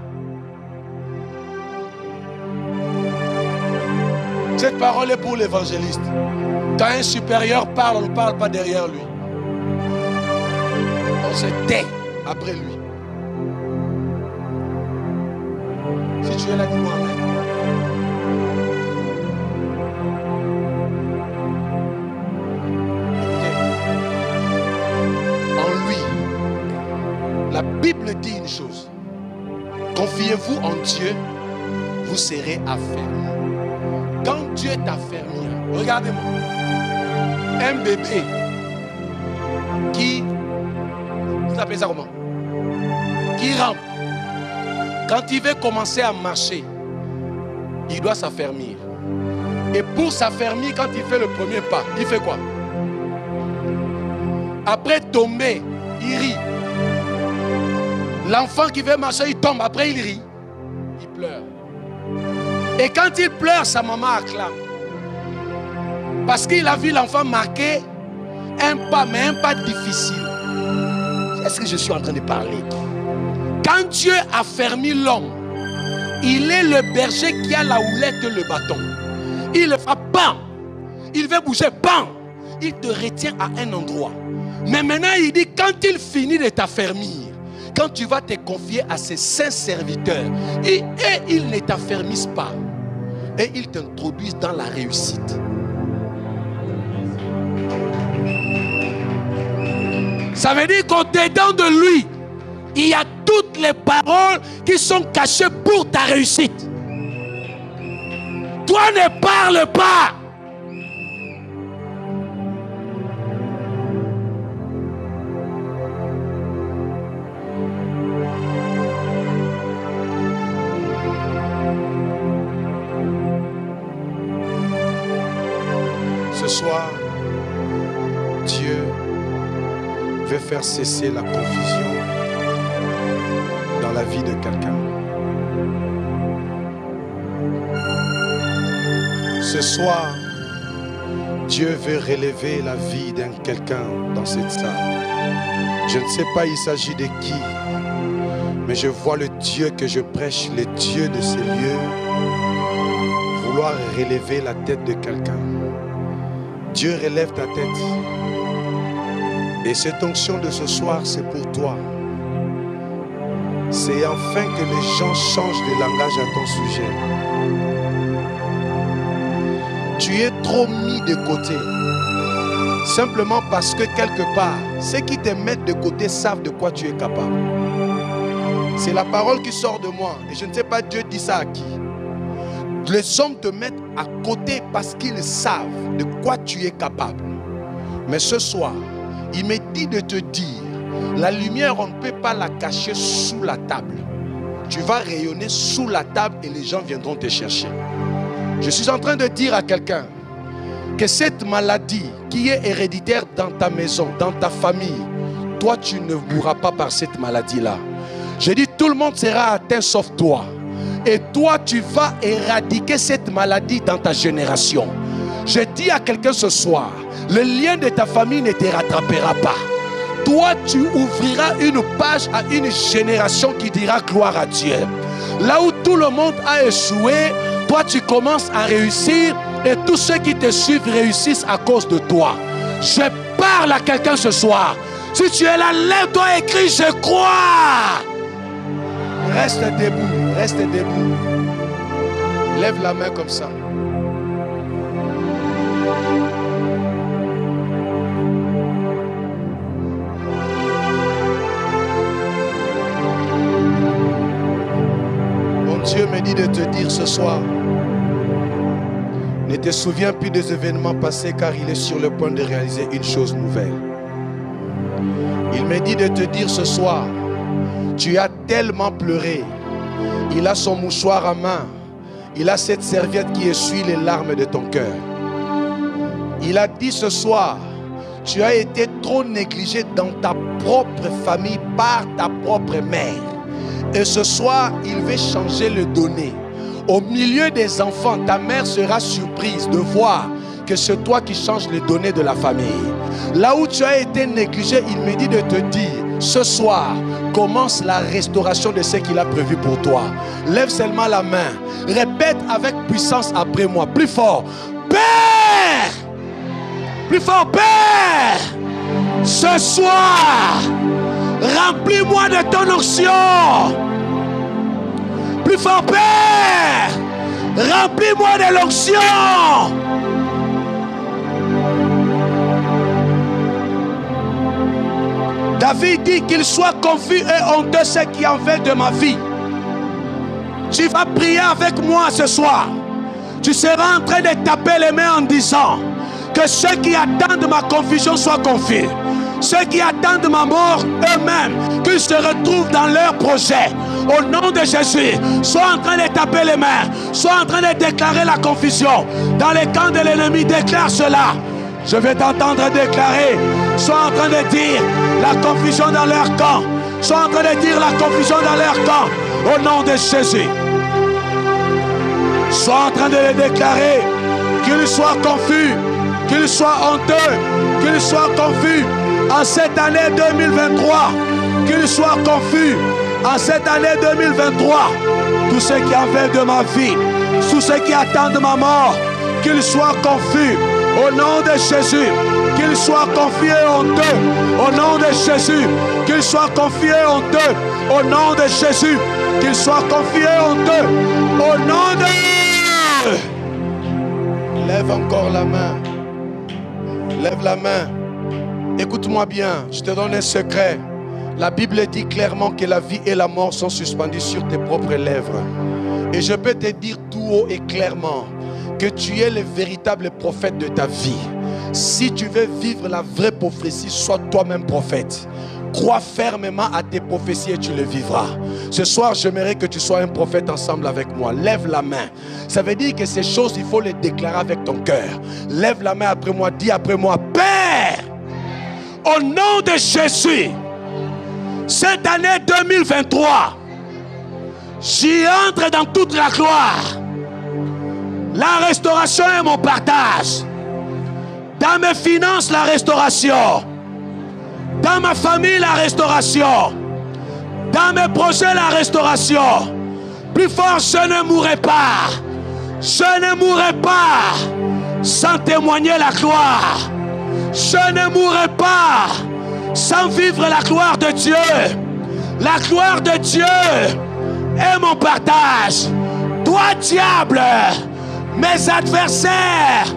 Cette parole est pour l'évangéliste. Quand un supérieur parle, on ne parle pas derrière lui. On se tait après lui. Si tu es là, dis-moi amen. Écoutez, en lui, la Bible dit une chose. Confiez-vous en Dieu, vous serez affermis. Quand Dieu t'affermit, regardez-moi, un bébé qui, vous appelez ça comment? Qui rampe. Quand il veut commencer à marcher, il doit s'affermir. Et pour s'affermir, quand il fait le premier pas, il fait quoi? Après tomber, il rit. L'enfant qui veut marcher, il tombe, après il rit. Il pleure. Et quand il pleure, sa maman acclame. Parce qu'il a vu l'enfant marquer un pas, mais un pas difficile. Est-ce que je suis en train de parler? Quand Dieu a fermé l'homme, il est le berger qui a la houlette et le bâton. Il le frappe, bam! Il veut bouger, bam! Il te retient à un endroit. Mais maintenant, il dit, quand il finit de t'affermir, quand tu vas te confier à ses saints serviteurs, et ils ne t'affermissent pas, et ils t'introduisent dans la réussite. Ça veut dire qu'au-dedans de lui, il y a toutes les paroles qui sont cachées pour ta réussite. Toi, ne parle pas. Ce soir, Dieu veut faire cesser la confusion dans la vie de quelqu'un. Ce soir, Dieu veut relever la vie d'un quelqu'un dans cette salle. Je ne sais pas il s'agit de qui, mais je vois le Dieu que je prêche, le Dieu de ces lieux, vouloir relever la tête de quelqu'un. Dieu relève ta tête. Et cette onction de ce soir, c'est pour toi. C'est enfin que les gens changent de langage à ton sujet. Tu es trop mis de côté. Simplement parce que quelque part, ceux qui te mettent de côté savent de quoi tu es capable. C'est la parole qui sort de moi. Et je ne sais pas Dieu dit ça à qui. Les hommes te mettent à côté parce qu'ils savent de quoi tu es capable. Mais ce soir, il me dit de te dire, la lumière, on ne peut pas la cacher sous la table. Tu vas rayonner sous la table et les gens viendront te chercher. Je suis en train de dire à quelqu'un que cette maladie qui est héréditaire dans ta maison, dans ta famille, toi, tu ne mourras pas par cette maladie-là. Je dis, tout le monde sera atteint sauf toi. Et toi, tu vas éradiquer cette maladie dans ta génération. Je dis à quelqu'un ce soir, le lien de ta famille ne te rattrapera pas. Toi, tu ouvriras une page à une génération qui dira gloire à Dieu. Là où tout le monde a échoué, Toi, tu commences à réussir et tous ceux qui te suivent réussissent à cause de toi. Je parle à quelqu'un ce soir. Si tu es là, lève-toi et crie, je crois. Reste debout, reste debout. Lève la main comme ça. Mon Dieu me dit de te dire ce soir, ne te souviens plus des événements passés car il est sur le point de réaliser une chose nouvelle. Il me dit de te dire ce soir, tu as tellement pleuré. Il a son mouchoir à main. Il a cette serviette qui essuie les larmes de ton cœur. Il a dit ce soir, tu as été trop négligé dans ta propre famille par ta propre mère. Et ce soir, il veut changer le donné. Au milieu des enfants, ta mère sera surprise de voir que c'est toi qui changes les données de la famille. Là où tu as été négligé, il me dit de te dire, ce soir, commence la restauration de ce qu'il a prévu pour toi. Lève seulement la main. Répète avec puissance après moi. Plus fort. Père! Plus fort, Père! Ce soir, remplis-moi de ton onction. Plus fort, Père! Remplis-moi de l'onction. David dit qu'il soit confus et honteux ce qui en fait de ma vie. Tu vas prier avec moi ce soir. Tu seras en train de taper les mains en disant que ceux qui attendent ma confusion soient confus. Ceux qui attendent ma mort eux-mêmes, qu'ils se retrouvent dans leur projet. Au nom de Jésus, sois en train de taper les mains. Sois en train de déclarer la confusion. Dans les camps de l'ennemi, déclare cela. Je vais t'entendre déclarer. Sois en train de dire la confusion dans leur camp. Sois en train de dire la confusion dans leur camp. Au nom de Jésus. Sois en train de le déclarer. Qu'ils soient confus. Qu'ils soient honteux. Qu'ils soient confus. En cette année 2023. Qu'ils soient confus. En cette année 2023. Tous ceux qui en veulent de ma vie. Tous ceux qui attendent ma mort. Qu'ils soient confus. Au nom de Jésus, qu'ils soient confiés honteux. Au nom de Jésus, qu'ils soient confiés honteux. Au nom de Jésus, qu'ils soient confiés honteux. Au nom de... Lève encore la main. Lève la main. Écoute-moi bien, je te donne un secret. La Bible dit clairement que la vie et la mort sont suspendues sur tes propres lèvres. Et je peux te dire tout haut et clairement que tu es le véritable prophète de ta vie. Si tu veux vivre la vraie prophétie, sois toi-même prophète. Crois fermement à tes prophéties et tu le vivras. Ce soir, j'aimerais que tu sois un prophète ensemble avec moi. Lève la main. Ça veut dire que ces choses, il faut les déclarer avec ton cœur. Lève la main après moi. Dis après moi, Père, au nom de Jésus, cette année 2023, j'y entre dans toute la gloire. La restauration est mon partage. Dans mes finances, la restauration. Dans ma famille, la restauration. Dans mes projets, la restauration. Plus fort, je ne mourrai pas. Je ne mourrai pas sans témoigner la gloire. Je ne mourrai pas sans vivre la gloire de Dieu. La gloire de Dieu est mon partage. Toi, diable, mes adversaires,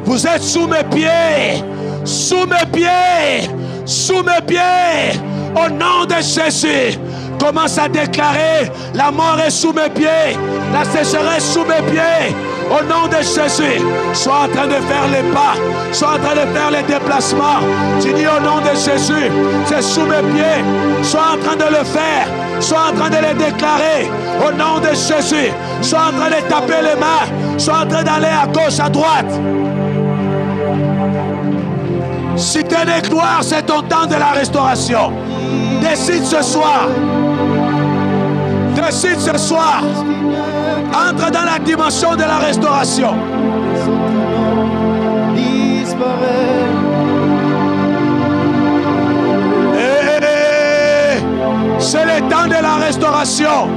vous êtes sous mes pieds, sous mes pieds, sous mes pieds. Au nom de Jésus, commence à déclarer, la mort est sous mes pieds, la sécheresse sous mes pieds. Au nom de Jésus, sois en train de faire les pas, sois en train de faire les déplacements. Tu dis au nom de Jésus, c'est sous mes pieds. Sois en train de le faire, sois en train de le déclarer. Au nom de Jésus, sois en train de taper les mains, sois en train d'aller à gauche, à droite. Cité de gloire, c'est ton temps de la restauration. Décide ce soir. Décide ce soir. Entre dans la dimension de la restauration. C'est le temps de la restauration.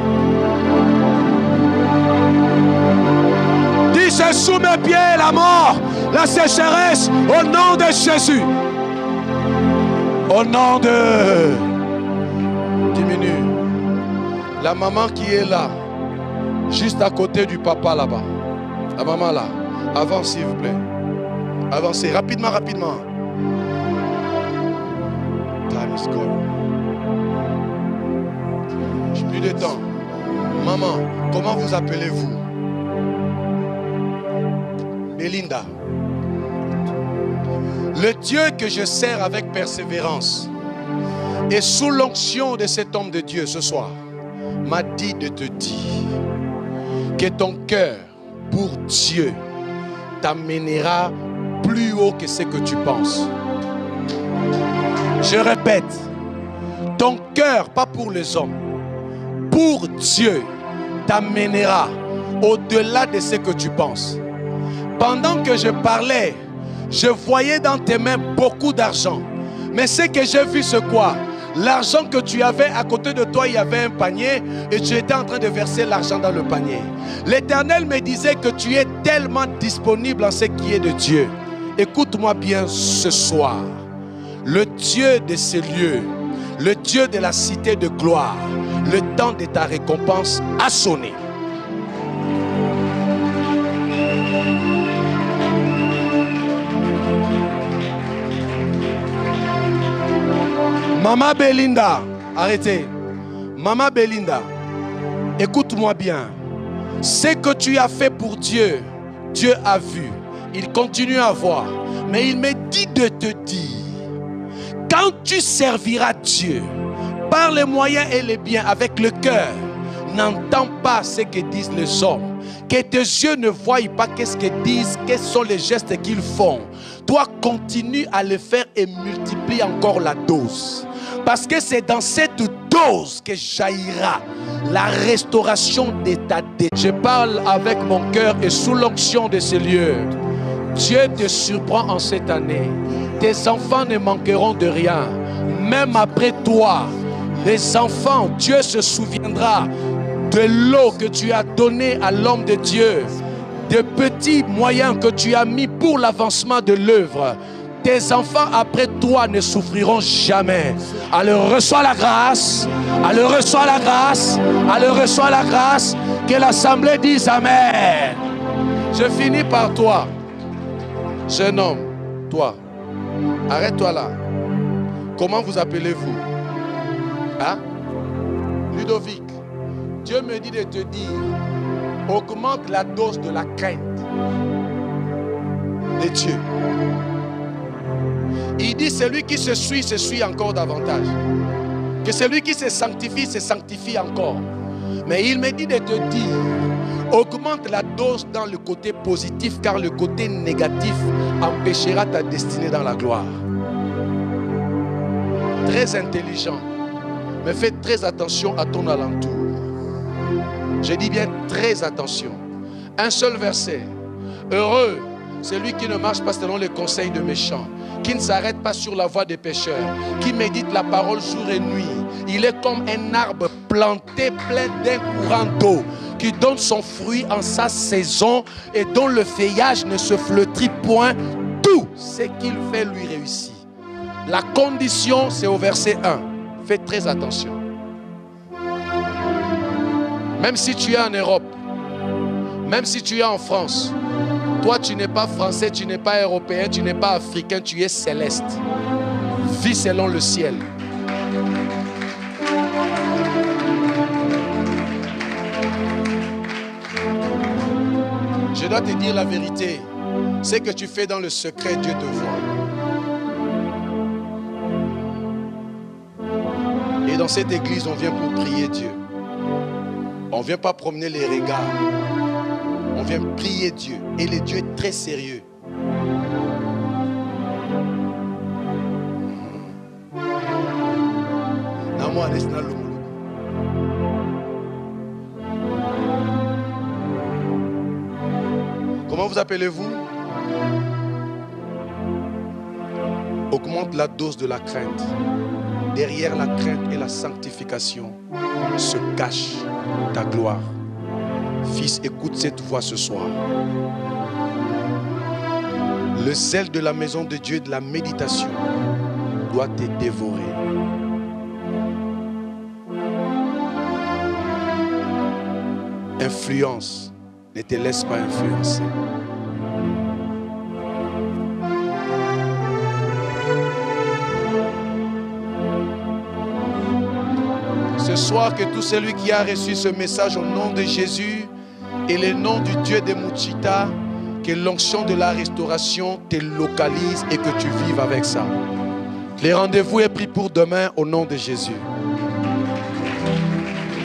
Dis, c'est sous mes pieds la mort, la sécheresse, au nom de Jésus. Au nom de... Diminue. La maman qui est là, juste à côté du papa là-bas. La maman là. Avance s'il vous plaît. Avancez rapidement, rapidement. Time is gone. J'ai plus de temps. Maman, comment vous appelez-vous? Belinda. Le Dieu que je sers avec persévérance et sous l'onction de cet homme de Dieu ce soir m'a dit de te dire que ton cœur pour Dieu t'amènera plus haut que ce que tu penses. Je répète, ton cœur, pas pour les hommes, pour Dieu t'amènera au-delà de ce que tu penses. Pendant que je parlais, je voyais dans tes mains beaucoup d'argent. Mais ce que j'ai vu, c'est quoi? L'argent que tu avais à côté de toi, il y avait un panier et tu étais en train de verser l'argent dans le panier. L'Éternel me disait que tu es tellement disponible en ce qui est de Dieu. Écoute-moi bien ce soir. Le Dieu de ces lieux, le Dieu de la cité de gloire, le temps de ta récompense a sonné. Maman Belinda, arrêtez. Maman Belinda, écoute-moi bien. Ce que tu as fait pour Dieu, Dieu a vu. Il continue à voir. Mais il me dit de te dire, quand tu serviras Dieu, par les moyens et les biens, avec le cœur, n'entends pas ce que disent les hommes. Que tes yeux ne voient pas qu'est-ce qu'ils disent, quels sont les gestes qu'ils font. Toi, continue à le faire et multiplie encore la dose. Parce que c'est dans cette dose que jaillira la restauration de ta dette. Je parle avec mon cœur et sous l'onction de ces lieux. Dieu te surprend en cette année. Tes enfants ne manqueront de rien. Même après toi, les enfants, Dieu se souviendra de l'eau que tu as donnée à l'homme de Dieu, des petits moyens que tu as mis pour l'avancement de l'œuvre. Tes enfants après toi ne souffriront jamais. Alors reçois la grâce, alors reçois la grâce, alors reçois la grâce. Que l'assemblée dise Amen. Je finis par toi. Jeune homme, toi, arrête-toi là. Comment vous appelez-vous? Hein? Ludovic. Dieu me dit de te dire, augmente la dose de la crainte de Dieu. Il dit, celui qui se suit encore davantage. Que celui qui se sanctifie encore. Mais il me dit de te dire, augmente la dose dans le côté positif, car le côté négatif empêchera ta destinée dans la gloire. Très intelligent, mais fais très attention à ton alentour. Je dis bien très attention. Un seul verset. Heureux celui qui ne marche pas selon les conseils de méchants, qui ne s'arrête pas sur la voie des pécheurs, qui médite la parole jour et nuit. Il est comme un arbre planté plein d'un courant d'eau, qui donne son fruit en sa saison et dont le feuillage ne se flétrit point. Tout ce qu'il fait lui réussit. La condition, c'est au verset 1. Fais très attention. Même si tu es en Europe, même si tu es en France, toi tu n'es pas français, tu n'es pas européen, tu n'es pas africain, tu es céleste. Vis selon le ciel. Je dois te dire la vérité. Ce que tu fais dans le secret, Dieu te voit. Et dans cette église, on vient pour prier Dieu. On ne vient pas promener les regards. On vient prier Dieu. Et le Dieu est très sérieux. Comment vous appelez-vous? Augmente la dose de la crainte. Derrière la crainte et la sanctification se cache ta gloire. Fils, écoute cette voix ce soir. Le zèle de la maison de Dieu et de la méditation doit te dévorer. Influence, ne te laisse pas influencer. Ce soir, que tout celui qui a reçu ce message au nom de Jésus et le nom du Dieu de Mouchita, que l'onction de la restauration te localise et que tu vives avec ça. Le rendez-vous est pris pour demain au nom de Jésus.